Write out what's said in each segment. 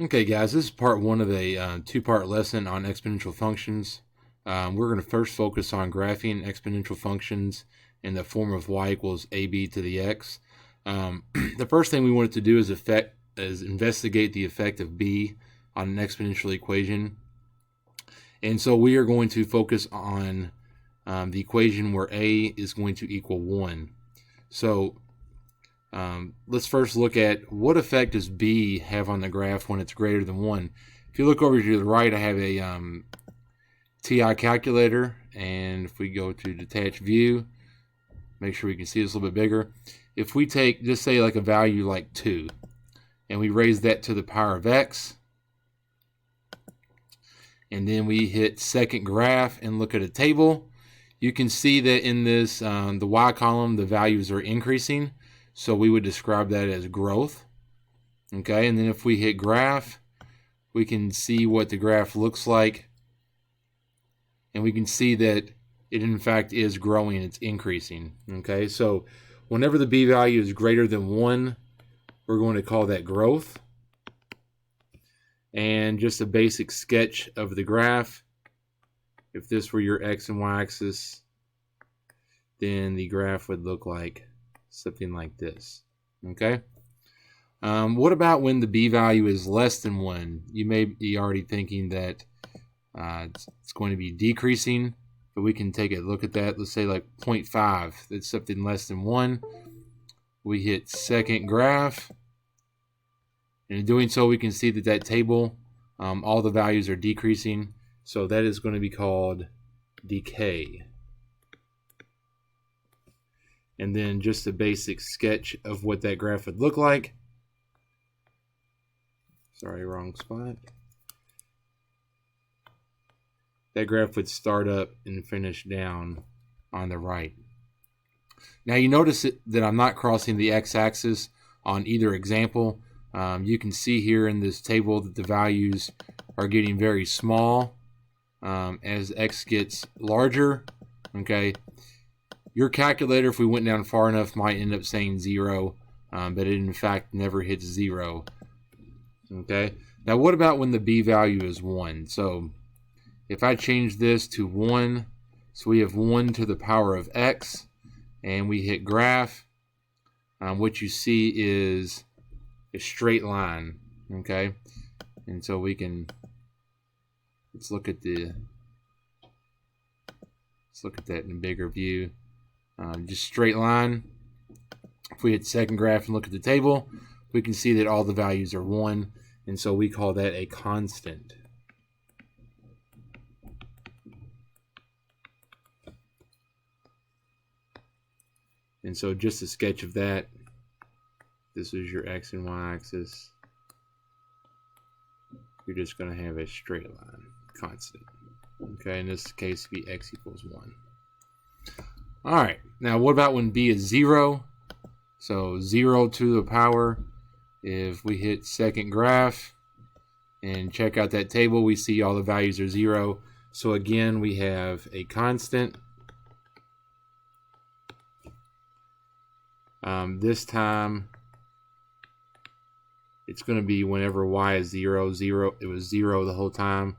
Okay, guys, this is part one of a two-part lesson on exponential functions. We're going to first focus on graphing exponential functions in the form of y equals ab to the x. The first thing we wanted to do is investigate the effect of b on an exponential equation. And so we are going to focus on the equation where a is going to equal 1. So let's first look at what effect does b have on the graph when it's greater than 1. If you look over to the right, I have a TI calculator, and if we go to detach view, make sure we can see this a little bit bigger. If we take, just say like a value like 2, and we raise that to the power of x, and then we hit second graph and look at a table, you can see that in this, the y column, the values are increasing. So we would describe that as growth. Okay, and then if we hit graph, we can see what the graph looks like. And we can see that it in fact is growing, it's increasing. Okay, so whenever the b value is greater than 1, we're going to call that growth. And just a basic sketch of the graph. If this were your x and y axis, then the graph would look like something like this. Okay. What about when the b value is less than 1? You may be already thinking that it's going to be decreasing, but we can take a look at that. Let's say like 0.5. That's something less than 1. We hit second graph, and in doing so, we can see that that table, all the values are decreasing. So that is going to be called decay. And then just a basic sketch of what that graph would look like. Sorry, wrong spot. That graph would start up and finish down on the right. Now you notice that I'm not crossing the x-axis on either example. You can see here in this table that the values are getting very small as x gets larger. Okay. Your calculator, if we went down far enough, might end up saying 0, but it in fact never hits 0. Okay. Now, what about when the b value is 1? So, if I change this to 1, so we have 1 to the power of x, and we hit graph, what you see is a straight line. Okay. And so we can, let's look at that in a bigger view. Just straight line. If we hit second graph and look at the table, we can see that all the values are 1, and so we call that a constant. And so just a sketch of that. This is your x and y axis. You're just going to have a straight line, constant. Okay, in this case, it'd be x equals 1. All right, now what about when b is 0? So 0 to the power, if we hit second graph and check out that table, we see all the values are 0. So again, we have a constant. This time, it's going to be whenever y is 0, 0. It was 0 the whole time.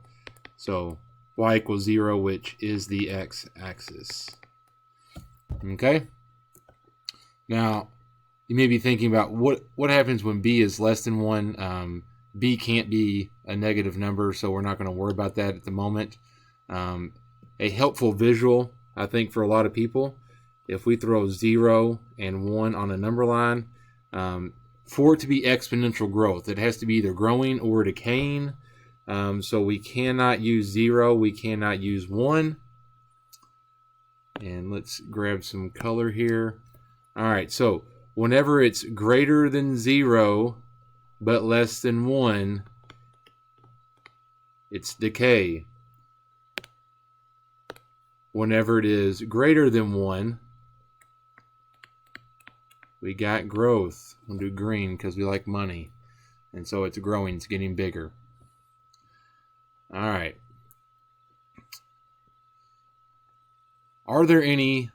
So y equals 0, which is the x-axis. Okay. Now, you may be thinking about what happens when b is less than 1. B can't be a negative number, so we're not going to worry about that at the moment. A helpful visual, I think, for a lot of people, if we throw 0 and 1 on a number line, for it to be exponential growth, it has to be either growing or decaying. So we cannot use 0, we cannot use 1. And let's grab some color here. All right, so whenever it's greater than 0 but less than 1, it's decay. Whenever it is greater than 1, we got growth. We'll do green because we like money. And so it's growing, it's getting bigger. All right. Are there any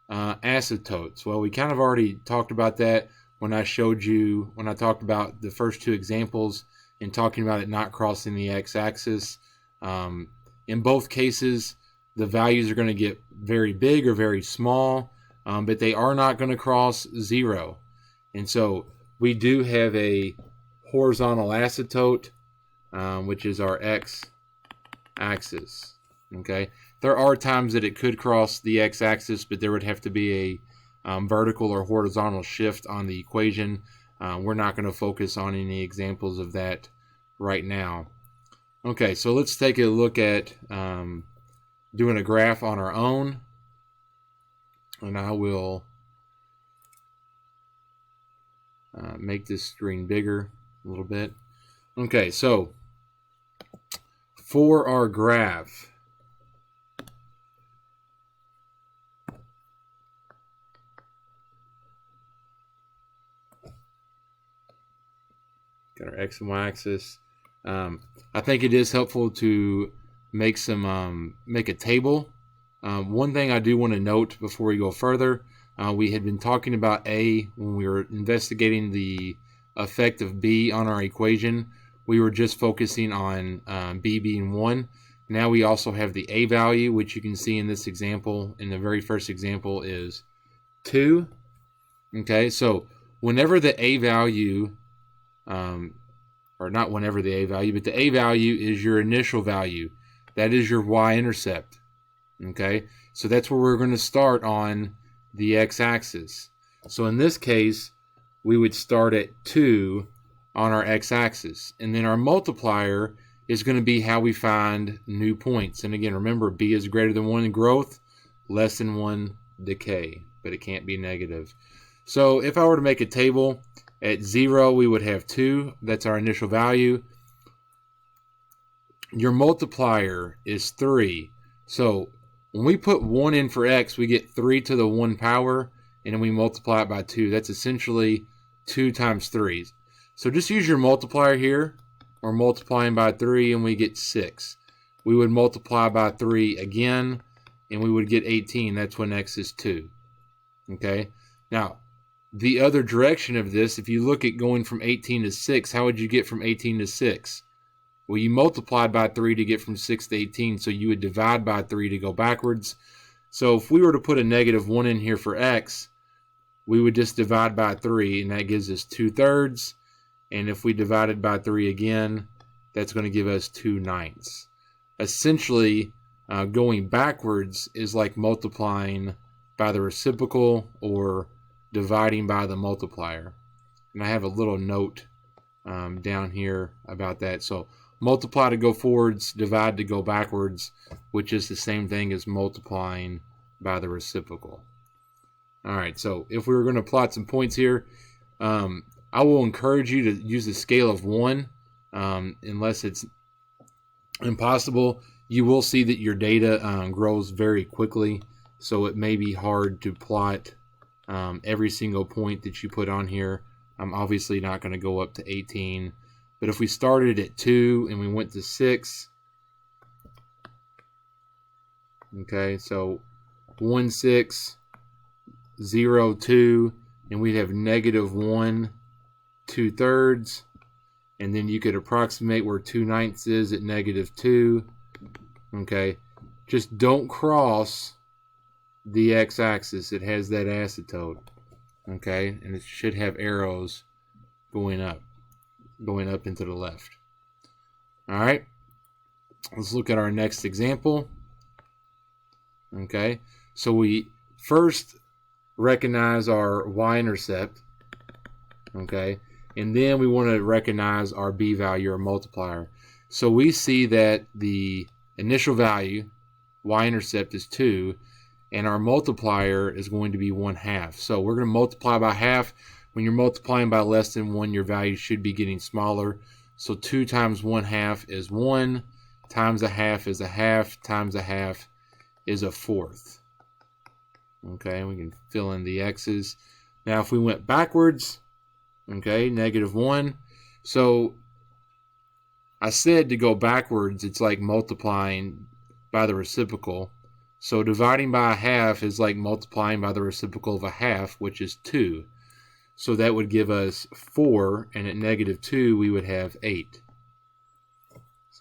asymptotes? Well, we kind of already talked about that when I talked about the first two examples and talking about it not crossing the x-axis. In both cases, the values are going to get very big or very small, but they are not going to cross 0. And so we do have a horizontal asymptote, which is our x-axis. Okay, there are times that it could cross the x-axis, but there would have to be a vertical or horizontal shift on the equation. We're not going to focus on any examples of that right now. Okay, so let's take a look at doing a graph on our own. And I will make this screen bigger a little bit. Okay, so for our graph, got our x and y axis. I think it is helpful to make a table. One thing I do want to note before we go further, we had been talking about A when we were investigating the effect of B on our equation. We were just focusing on B being 1. Now we also have the A value, which you can see in this example. In the very first example is 2. Okay, so whenever the A value, or not whenever the A value, but the A value is your initial value. That is your y-intercept. Okay, so that's where we're going to start on the x-axis. So in this case, we would start at 2 on our x-axis. And then our multiplier is going to be how we find new points. And again, remember, b is greater than 1 in growth, less than 1 decay, but it can't be negative. So if I were to make a table, at 0 we would have 2. That's our initial value. Your multiplier is 3. So when we put 1 in for x, we get 3 to the 1 power, and then we multiply it by 2. That's essentially 2 times 3. So just use your multiplier here. We're multiplying by 3, and we get 6. We would multiply by 3 again, and we would get 18. That's when x is 2. Okay? Now, the other direction of this, if you look at going from 18 to 6, how would you get from 18 to 6? Well, you multiplied by 3 to get from 6 to 18, so you would divide by 3 to go backwards. So if we were to put a negative 1 in here for x, we would just divide by 3, and that gives us 2/3. And if we divided by 3 again, that's going to give us 2/9. Essentially, going backwards is like multiplying by the reciprocal or dividing by the multiplier. And I have a little note down here about that. So multiply to go forwards, divide to go backwards, which is the same thing as multiplying by the reciprocal. All right, so if we were going to plot some points here, I will encourage you to use the scale of 1 unless it's impossible. You will see that your data grows very quickly, so it may be hard to plot every single point that you put on here. I'm obviously not going to go up to 18, but if we started at 2 and we went to 6, okay, so 1, 6, 0, 2, and we'd have negative 1, 2/3, and then you could approximate where 2/9 is at negative 2. Okay, just don't cross the x-axis. It has that asymptote. Okay, and it should have arrows going up into the left. All right, let's look at our next example. Okay, so we first recognize our y-intercept. Okay, and then we want to recognize our b value or multiplier. So we see that the initial value, y-intercept, is 2, and our multiplier is going to be 1/2. So we're going to multiply by half. When you're multiplying by less than 1, your value should be getting smaller. So 2 times 1/2 is 1, times 1/2 is 1/2, times 1/2 is 1/4. Okay, we can fill in the x's. Now if we went backwards, okay, negative 1. So I said to go backwards, it's like multiplying by the reciprocal. So dividing by 1/2 is like multiplying by the reciprocal of 1/2, which is 2. So that would give us 4, and at negative 2 we would have 8.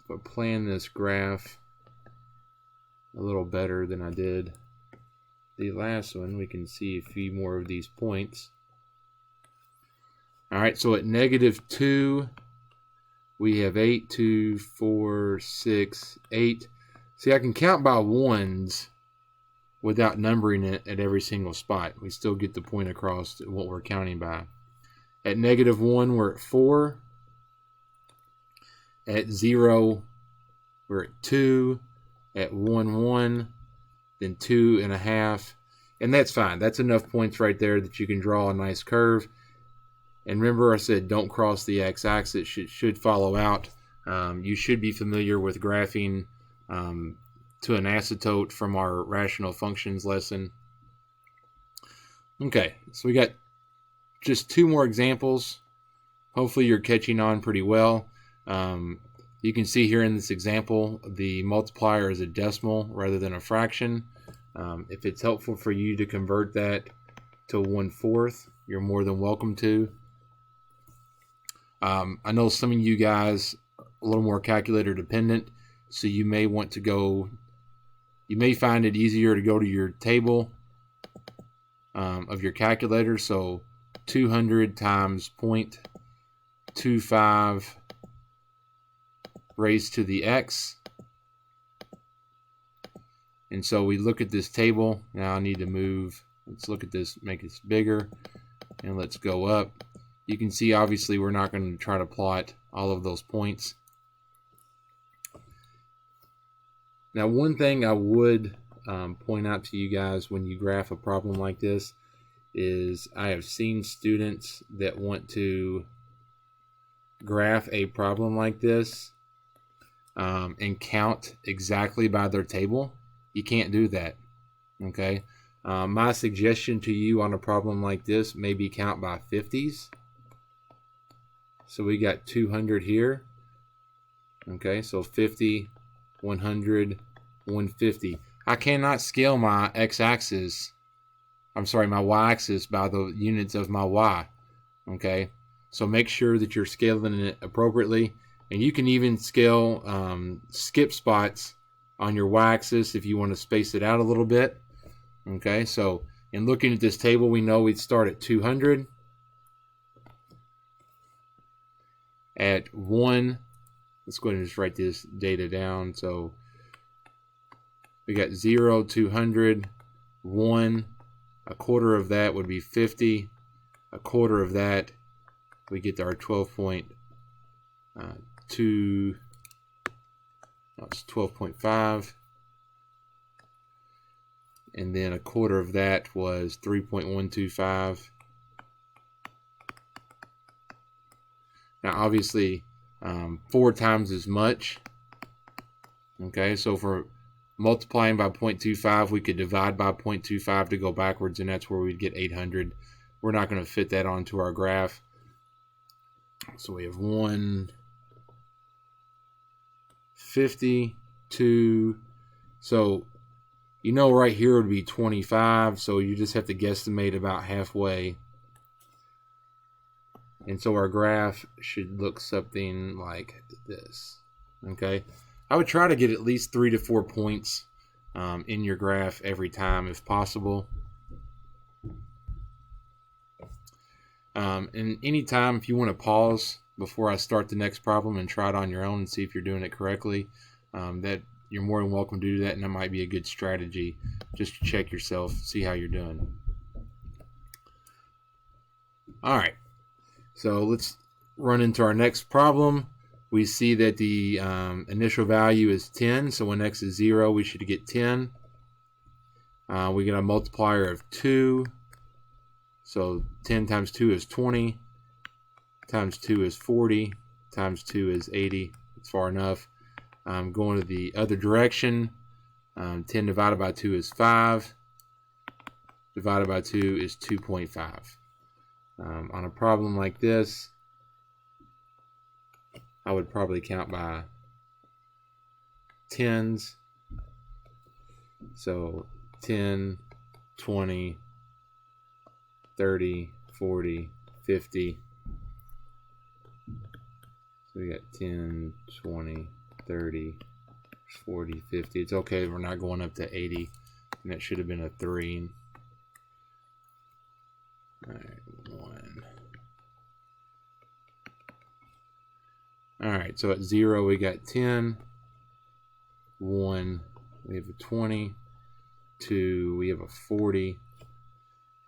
if I plan this graph a little better than I did the last one, we can see a few more of these points. All right, so at -2, we have 8, 2, 4, 6, 8. See, I can count by ones without numbering it at every single spot. We still get the point across what we're counting by. At -1, we're at 4. At 0, we're at 2. At 1, 1. Then 2.5. And that's fine. That's enough points right there that you can draw a nice curve. And remember, I said don't cross the x-axis. It should follow out. You should be familiar with graphing to an asymptote from our rational functions lesson. Okay, so we got just 2 more examples. Hopefully you're catching on pretty well. You can see here in this example, the multiplier is a decimal rather than a fraction. If it's helpful for you to convert that to 1/4, you're more than welcome to. I know some of you guys are a little more calculator dependent, so you may want to go, you may find it easier to go to your table of your calculator. So 200 times 0.25 raised to the x. And so we look at this table. Now I need to move. Let's look at this, make this bigger, and let's go up. You can see obviously we're not going to try to plot all of those points. Now one thing I would point out to you guys when you graph a problem like this is I have seen students that want to graph a problem like this and count exactly by their table. You can't do that, okay? My suggestion to you on a problem like this, maybe count by 50s. So we got 200 here. Okay, so 50, 100, 150. I cannot scale my x-axis, my y-axis by the units of my y. Okay, so make sure that you're scaling it appropriately. And you can even scale skip spots on your y-axis if you want to space it out a little bit. Okay, so in looking at this table, we know we'd start at 200. At 1, let's go ahead and just write this data down. So we got 0, 200, 1. A quarter of that would be 50. A quarter of that, we get to our 12.2. It's 12.5. And then a quarter of that was 3.125. Now obviously 4 times as much. Okay, so for multiplying by 0.25, we could divide by 0.25 to go backwards, and that's where we'd get 800. We're not going to fit that onto our graph. So we have 150, 2. So you know right here would be 25, so you just have to guesstimate about halfway. And so our graph should look something like this. Okay, I would try to get at least 3 to 4 points in your graph every time if possible. And anytime if you want to pause before I start the next problem and try it on your own and see if you're doing it correctly, that you're more than welcome to do that, and that might be a good strategy just to check yourself, see how you're doing. All right. So let's run into our next problem. We see that the initial value is 10. So when x is 0, we should get 10. We get a multiplier of 2. So 10 times 2 is 20. Times 2 is 40. Times 2 is 80. It's far enough. Going to the other direction, 10 divided by 2 is 5. Divided by 2 is 2.5. On a problem like this, I would probably count by tens. So 10, 20, 30, 40, 50. So we got 10, 20, 30, 40, 50. It's okay. We're not going up to 80. And that should have been a 3. All right, 1. All right, so at 0 we got 10. 1, we have a 20. 2, we have a 40.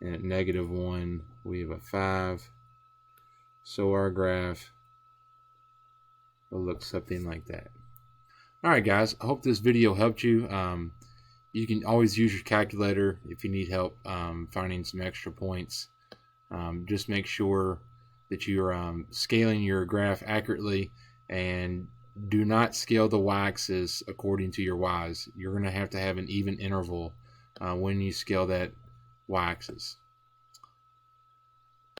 And at -1, we have a 5. So our graph will look something like that. All right, guys, I hope this video helped you. You can always use your calculator if you need help finding some extra points. Just make sure that you're scaling your graph accurately, and do not scale the y-axis according to your y's. You're going to have an even interval when you scale that y-axis.